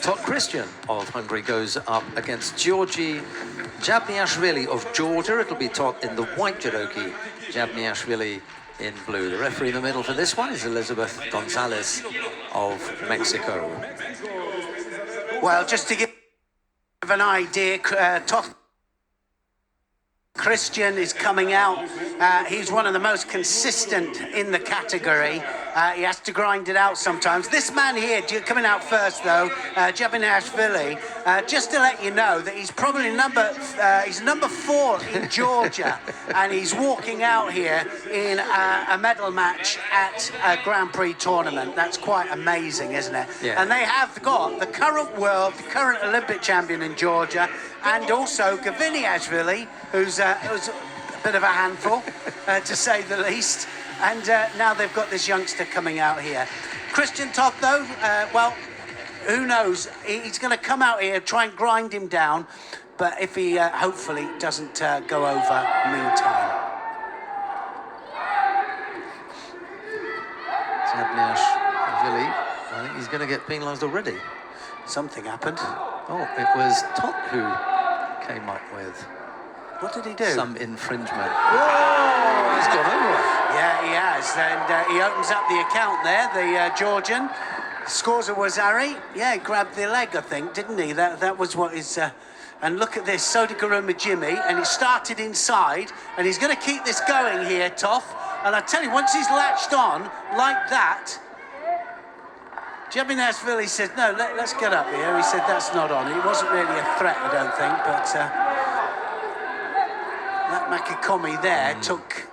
Toth Christian of Hungary goes up against Georgi Jabinashvili of Georgia. It'll be Toth in the white judogi, Jabinashvili in blue. The referee in the middle for this one is Elizabeth Gonzalez of Mexico. Well, just to give an idea, Toth Christian is coming out. He's one of the most consistent in the category. He has to grind it out sometimes. This man here, coming out first though, Jabinashvili, just to let you know that he's probably he's number 4 in Georgia, and he's walking out here in a medal match at a Grand Prix tournament. That's quite amazing, isn't it? Yeah. And they have got the current current Olympic champion in Georgia, and also Jabinashvili, who's a bit of a handful, to say the least. And now they've got this youngster coming out here. Christian Toth, though, well, who knows? He's going to come out here, try and grind him down, but if he hopefully doesn't go over meantime. Jabinashvili, I think he's going to get penalised already. Something happened. Oh, it was Toth who came up with... What did he do? Some infringement. Whoa! He's gone over it. Yeah, he has, and he opens up the account there, the Georgian. Scores a Wazari. Yeah, he grabbed the leg, I think, didn't he? That was what his... and look at this, Sodagaruma Jimmy, and it started inside, and he's going to keep this going here, Toth. And I tell you, once he's latched on like that, Jabinashvili said, no, let's get up here. He said, that's not on. It wasn't really a threat, I don't think, but... that Makikomi there took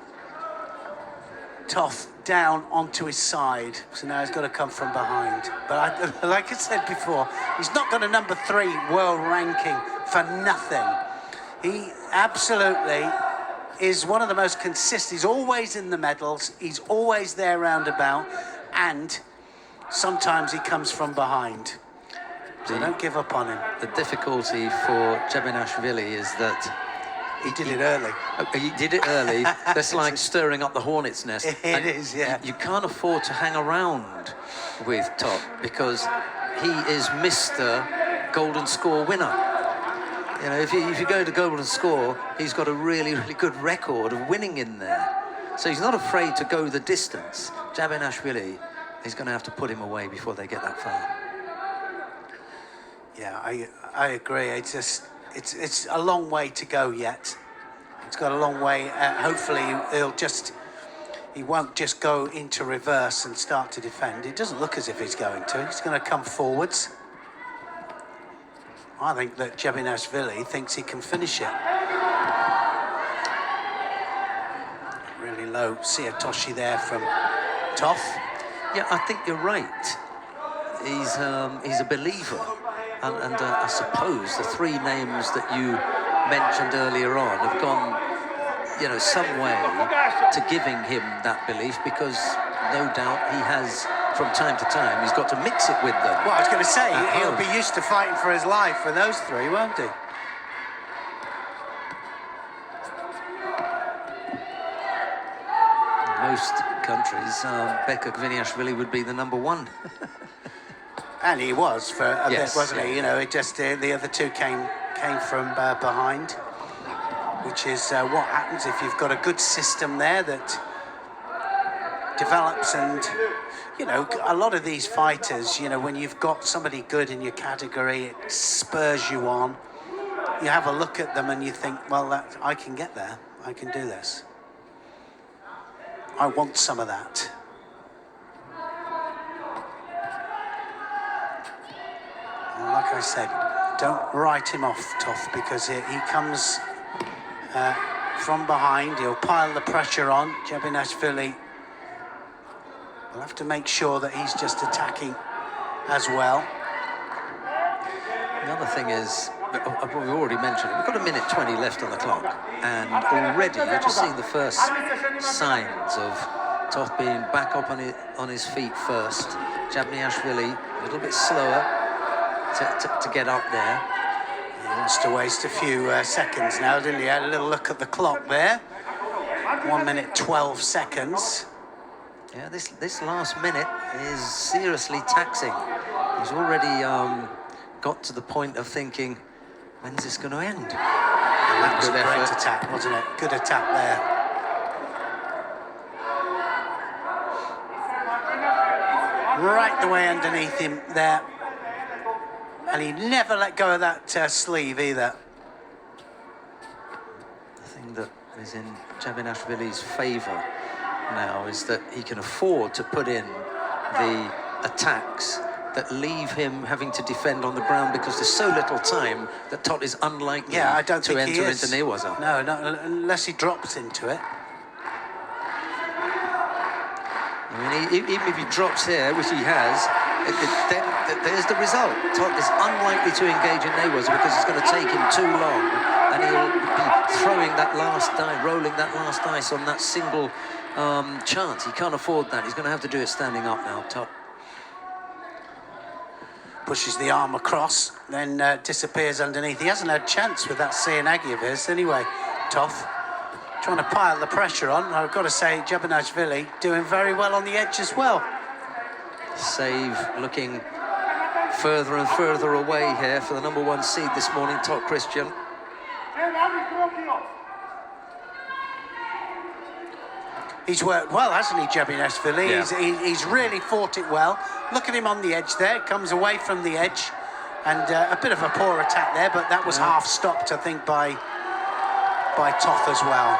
Toth down onto his side, so now he's got to come from behind. But like I said before, he's not got a number 3 world ranking for nothing. He absolutely is one of the most consistent. He's always in the medals, he's always there roundabout, and sometimes he comes from behind. So don't give up on him. The difficulty for Jabinashvili is that he did it early. He did it early. That's like stirring up the hornet's nest. It is, yeah. You can't afford to hang around with Toth because he is Mr. Golden Score winner. You know, if you go to Golden Score, he's got a really, really good record of winning in there. So he's not afraid to go the distance. Jabinashvili, he's going to have to put him away before they get that far. Yeah, I agree. It's a long way to go yet. It's got a long way. Hopefully he won't just go into reverse and start to defend. It doesn't look as if he's going to. He's going to come forwards. I think that Jabinashvili thinks he can finish it. Really low Siatoshi there from Toth. Yeah, I think you're right. He's a believer. And I suppose the 3 names that you mentioned earlier on have gone, you know, some way to giving him that belief, because no doubt he has, from time to time, he's got to mix it with them. Well, I was going to say, he'll be used to fighting for his life with those 3, won't he? In most countries, Jabinashvili would be the number 1. And he was for a bit, wasn't he? Yeah. You know, it just the other 2 came from behind, which is what happens if you've got a good system there that develops. And you know, a lot of these fighters, you know, when you've got somebody good in your category, it spurs you on. You have a look at them and you think, well, I can get there. I can do this. I want some of that. Like I said, don't write him off, Toth, because he comes from behind. He'll pile the pressure on. Jabinashvili will have to make sure that he's just attacking as well. The other thing is, we've already mentioned it, we've got 1 minute 20 left on the clock, and already you're just seeing the first signs of Toth being back up on his feet first. Jabinashvili a little bit slower to get up there. He wants to waste a few seconds now, didn't he? Had a little look at the clock there. 1 minute 12 seconds. Yeah, this last minute is seriously taxing. He's already got to the point of thinking, when's this going to end? And that was a Good great effort. attack, wasn't it? Good attack there. Right the way underneath him there. And he never let go of that sleeve either. The thing that is in Jabinashvili's favour now is that he can afford to put in the attacks that leave him having to defend on the ground, because there's so little time that Toth is unlikely I don't to think he enter is. into Newaza. No, not unless he drops into it. I mean, even if he drops here, which he has, then there's the result. Toth is unlikely to engage in Newaza because it's going to take him too long, and he'll be throwing that last die, rolling that last dice on that single chance. He can't afford that. He's going to have to do it standing up now, Toth. Pushes the arm across, then disappears underneath. He hasn't had a chance with that Seanagi of his anyway, Toth. Trying to pile the pressure on. I've got to say, Jabinashvili doing very well on the edge as well. Save looking further and further away here for the number 1 seed this morning, Toth Christian. He's worked well, hasn't he, Jabinashvili? Yeah. He's really fought it well. Look at him on the edge there, comes away from the edge. And a bit of a poor attack there, but that was half stopped, I think, by Toth as well.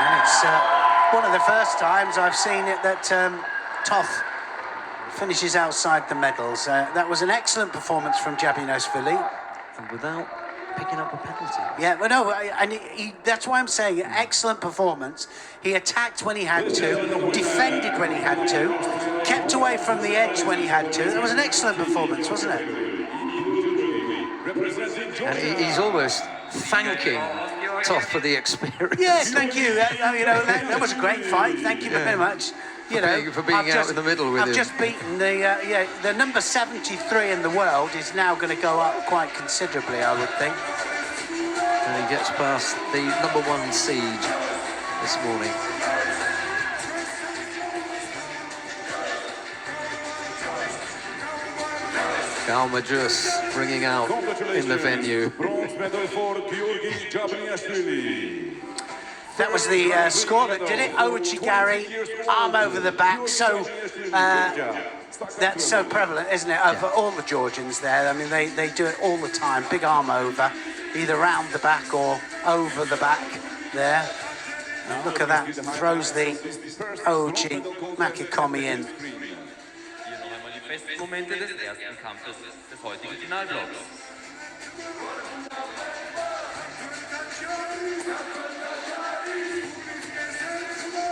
And it's one of the first times I've seen it that Toth finishes outside the medals. That was an excellent performance from Jabinashvili. And without picking up a penalty. Yeah, well, no, and that's why I'm saying excellent performance. He attacked when he had to, defended when he had to, kept away from the edge when he had to. It was an excellent performance, wasn't it? And he's almost thanking Toth for the experience. Yes, thank you. That was a great fight. Thank you very much. For being out in the middle with him. I've just beaten the number 73 in the world is now going to go up quite considerably, I would think. And he gets past the number 1 seed this morning. Galmajus ringing out in the venue. Bronze medal for Jabinashvili. That was the score that did it. Ouchigari, arm over the back. So that's so prevalent, isn't it, over all the Georgians there. I mean, they do it all the time. Big arm over, either round the back or over the back there. And look at that, throws the Ouchi Makikomi in. Momente des ersten Kampfes des heutigen Finalblocks.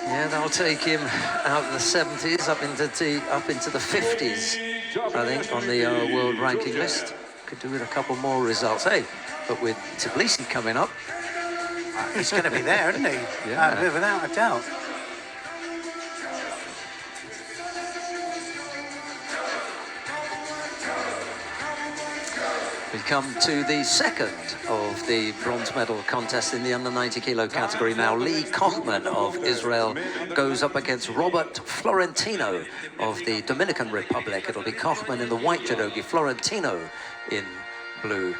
Yeah, that'll take him out of the 70s, up into the 50s, I think, on the world ranking list. Could do with a couple more results. Hey, but with Tbilisi coming up, He's going to be there, isn't he? Yeah. Without a doubt. we come to the second of the bronze medal contest in the under 90 kilo category now. Lee Kochman of Israel goes up against Robert Florentino of the Dominican Republic. It'll be Kochman in the white judogi, Florentino in blue.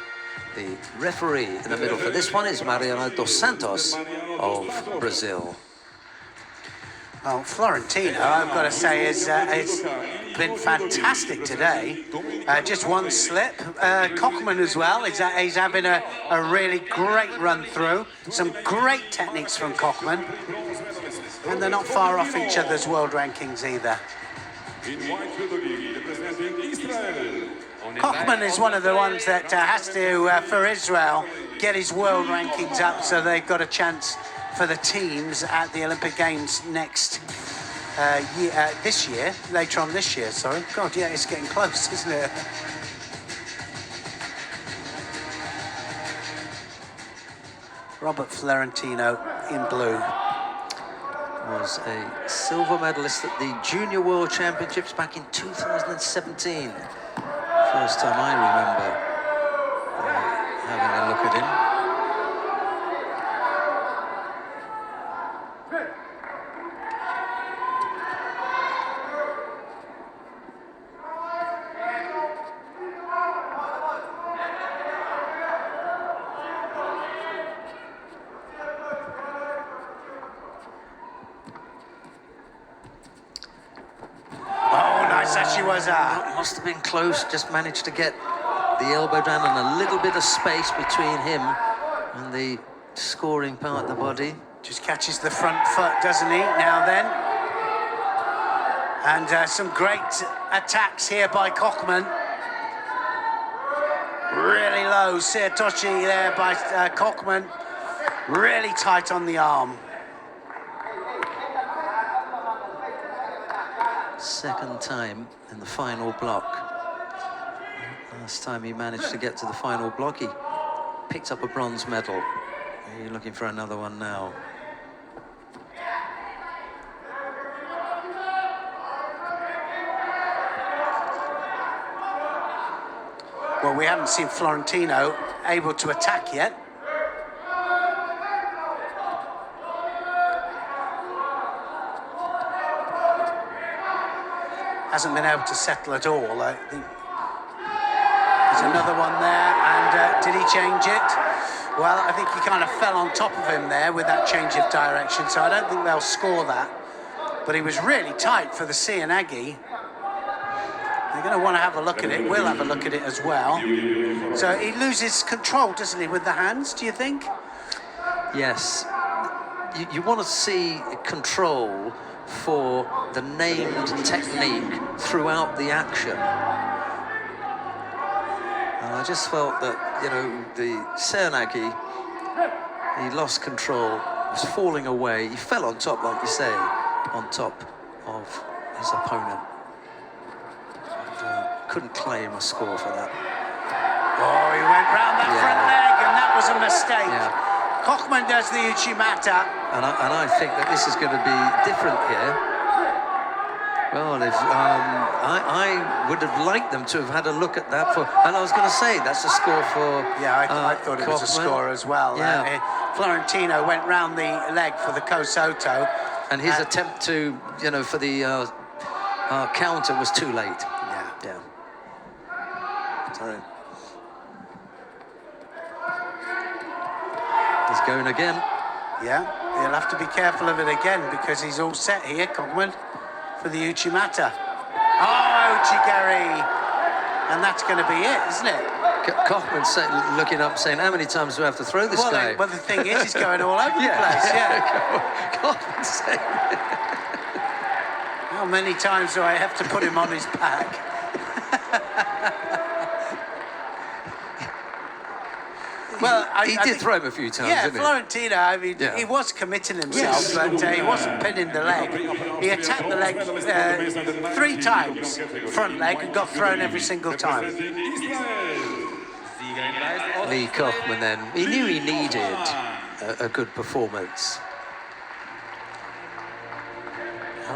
The referee in the middle for this one is Mariana dos Santos of Brazil. Well, Florentino, I've got to say, has been fantastic today. Just one slip. Kochman as well. He's having a really great run through. Some great techniques from Kochman. And they're not far off each other's world rankings either. Kochman is one of the ones that has to, for Israel, get his world rankings up so they've got a chance for the teams at the Olympic Games later on this year, sorry. God, yeah, it's getting close, isn't it? Robert Florentino in blue. Was a silver medalist at the Junior World Championships back in 2017. First time I remember having a look at him. Must have been close, just managed to get the elbow down and a little bit of space between him and the scoring part of the body. Just catches the front foot, doesn't he, now then? And some great attacks here by Kochman. Really low, Toth there by Kochman. Really tight on the arm. Second time in the final block. Last time he managed to get to the final block, he picked up a bronze medal. You're looking for another one now. Well, we haven't seen Florentino able to attack yet. Hasn't been able to settle at all. I think there's another one there, and did he change it? Well, I think he kind of fell on top of him there with that change of direction, so I don't think they'll score that. But he was really tight for the Seoinage. They're going to want to have a look at it. We'll have a look at it as well. So he loses control, doesn't he, with the hands, do you think? Yes. You want to see control for the named technique throughout the action. And I just felt that, you know, the Seoinage, he lost control, was falling away. He fell on top, like you say, on top of his opponent. Couldn't claim a score for that. Oh, he went round that front leg, and that was a mistake. Yeah. Kochman does the Uchimata. And I think that this is going to be different here. Well, if, I would have liked them to have had a look at that for, and I was going to say that's a score for. Yeah, I thought it was a score as well. Yeah. Florentino went round the leg for the Kosoto, and his attempt to, you know, for the counter was too late. Yeah. Sorry. He's going again. Yeah, he'll have to be careful of it again because he's all set here, Kochman, for the Uchimata. Oh, Uchigari! And that's going to be it, isn't it? Kochman looking up, saying, "How many times do I have to throw this guy?" Well, the thing is, he's going all over the place. Yeah. Kochman saying, "How many times do I have to put him on his back?" Well, he did throw him a few times, yeah, didn't he? Florentino, I mean, he was committing himself, but he wasn't pinning the leg. He attacked the leg 3 times, front leg, and got thrown every single time. Lee Kochman then, he knew he needed a good performance.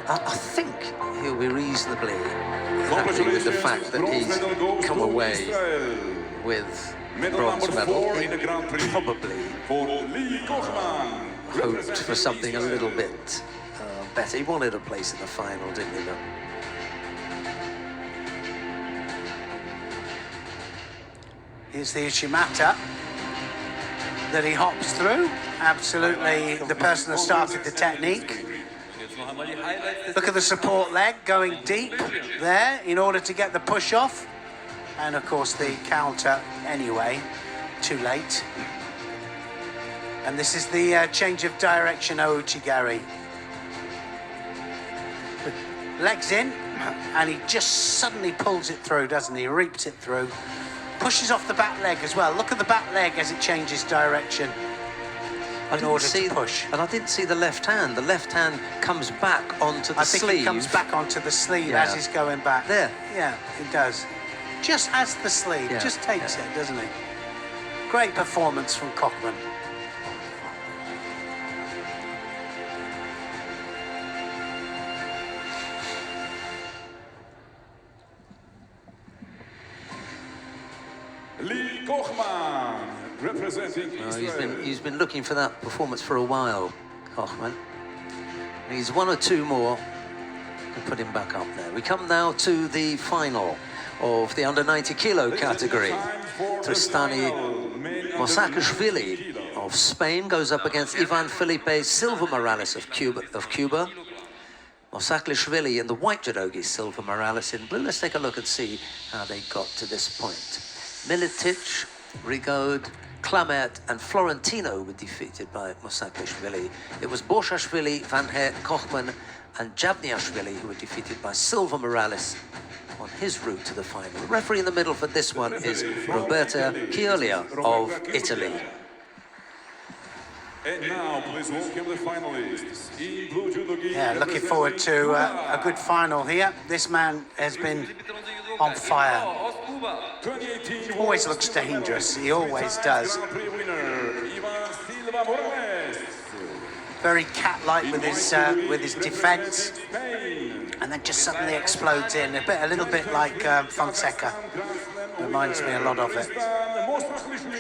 I think he'll be reasonably happy with the fact that he's come away with bronze medal. He probably hoped for something a little bit better. He wanted a place in the final, didn't he? Here's the Uchimata that he hops through. Absolutely the person that started the technique. Look at the support leg going deep there in order to get the push off. And of course the counter anyway, too late. And this is the change of direction, Uchigari. Legs in, and he just suddenly pulls it through, doesn't he? Reaps it through. Pushes off the back leg as well. Look at the back leg as it changes direction in order to push. And I didn't see the left hand. The left hand comes back onto the sleeve. I think it comes back onto the sleeve as he's going back. There. Yeah, it does. Just has the sleeve, just takes it, doesn't he? Great performance from Kochman. Lee Kochman, representing Israel. He's been looking for that performance for a while, Kochman. He's 1 or 2 more to put him back up there. We come now to the final of the under 90 kilo category. Tristani Mosakashvili of Spain goes up against Ivan Felipe Silva Morales of Cuba. Mosaklishvili in the white judogi, Silva Morales in blue. Let's take a look and see how they got to this point. Militic, Rigaud, Klamet and Florentino were defeated by Mosaklishvili. It was Borshashvili, Van Heert, Kochman and Jabinashvili who were defeated by Silva Morales on his route to the final. The referee in the middle for this one is Roberta Chiolia of Italy. And now, please welcome the finalists. In blue judogi, Yeah, looking forward to a good final here. This man has been on fire. Always looks dangerous. He always does. Very cat-like with his defence, and then just suddenly explodes in a little bit like Fonseca. Reminds me a lot of it.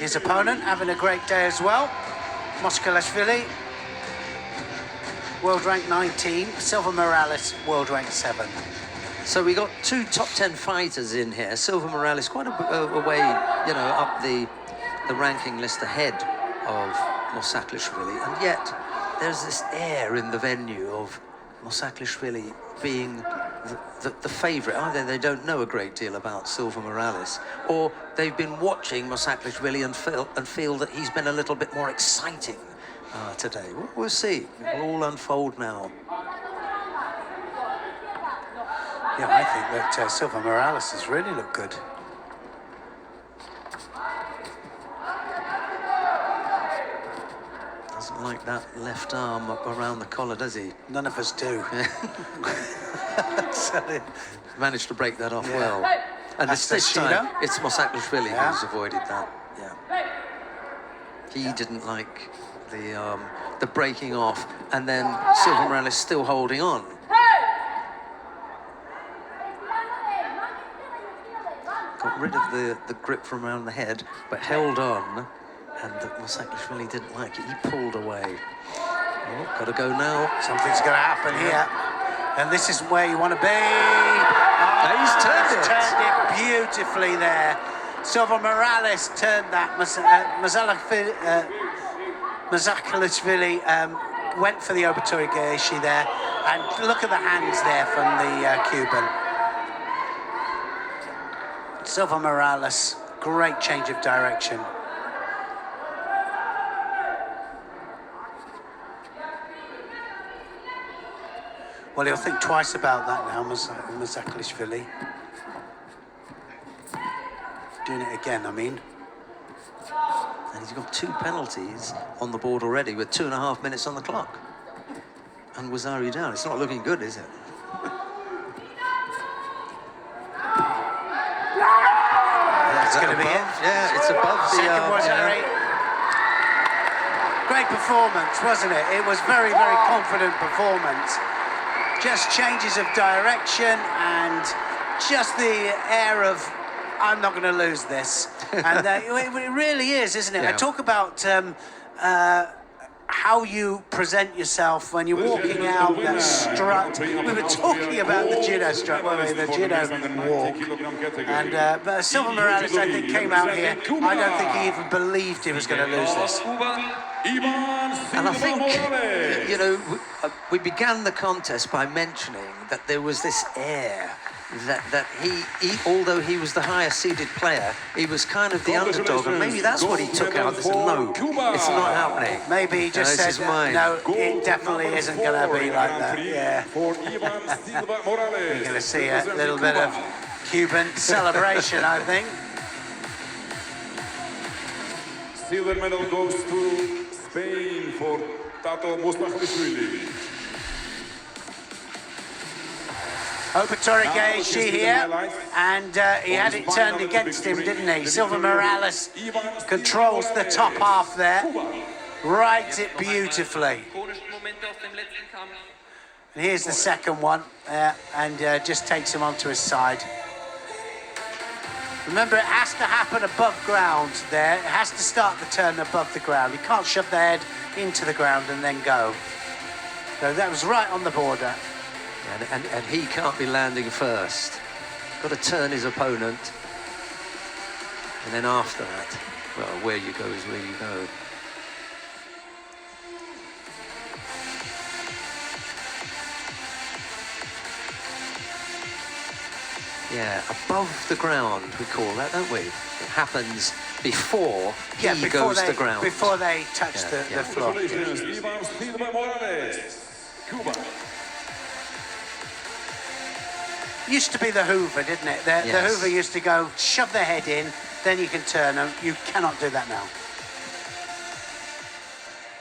His opponent having a great day as well. Mosaklishvili, world rank 19. Silva Morales, world rank 7. So we got 2 top 10 fighters in here. Silva Morales quite a way, you know, up the ranking list ahead of Mosaklishvili, and yet there's this air in the venue of Mosaklishvili being the favourite. Either they don't know a great deal about Silva Morales, or they've been watching Mosaklishvili and feel that he's been a little bit more exciting today. We'll see. It will all unfold now. Yeah, I think that Silva Morales has really looked good. Doesn't like that left arm up around the collar, does he? None of us do. So, managed to break that off yeah. well. And That's this the time, Judo? it's Mosaklishvili Yeah. who's avoided that. Yeah. He didn't like the breaking off, and then Silva Morales still holding on. Got rid of the grip from around the head, but held on, and Mosaklishvili didn't like it. He pulled away. Oh, got to go now. something's going to happen here. And this is where you want to be. He's turned it. Turned it beautifully there. Silva Morales turned that. Mosaklishvili went for the obituary gaeshi there. And look at the hands there from the Cuban. Silva Morales, great change of direction. Well, he'll think twice about that now, Mosaklishvili. Doing it again, I mean. And he's got 2 penalties on the board already with 2.5 minutes on the clock. And Wazari down. It's not looking good, is it? That's going to be it. Yeah, it's above the... Second Wazari. Great performance, wasn't it? It was very, very confident performance. Just changes of direction and just the air of, I'm not going to lose this. And it really is, isn't it? Yeah. I talk about how you present yourself when you're walking out, that strut. We were talking about the judo strut, weren't we? The judo walk. And but Silva Morales, I think, came out here. I don't think he even believed he was going to lose this. And I think, you know, we began the contest by mentioning that there was this air that he, although he was the higher seeded player, he was kind of the underdog, and maybe that's what he took out. They said, no, it's not happening. Maybe he just said, no, it definitely isn't going to be like that. Yeah. You're going to see a little bit of Cuban celebration, I think. Silver medal goes to Spain for Toth Mosaklishvili. Obituary gaeshi here, and he had it turned against him, didn't he? Silva Morales controls the top half there, rides it beautifully. And here's the second one, and just takes him onto his side. Remember, it has to happen above ground there. It has to start the turn above the ground. You can't shove the head into the ground and then go. So that was right on the border. And he can't be landing first. Got to turn his opponent. And then after that, well, where you go is where you go. Yeah, above the ground, we call that, don't we? It happens before he goes to the ground. Before they touch the floor. Congratulations, Ivan Silva Morales, Cuba. Used to be the Hoover, didn't it? The Yes. Hoover used to go, shove their head in, then you can turn them. You cannot do that now.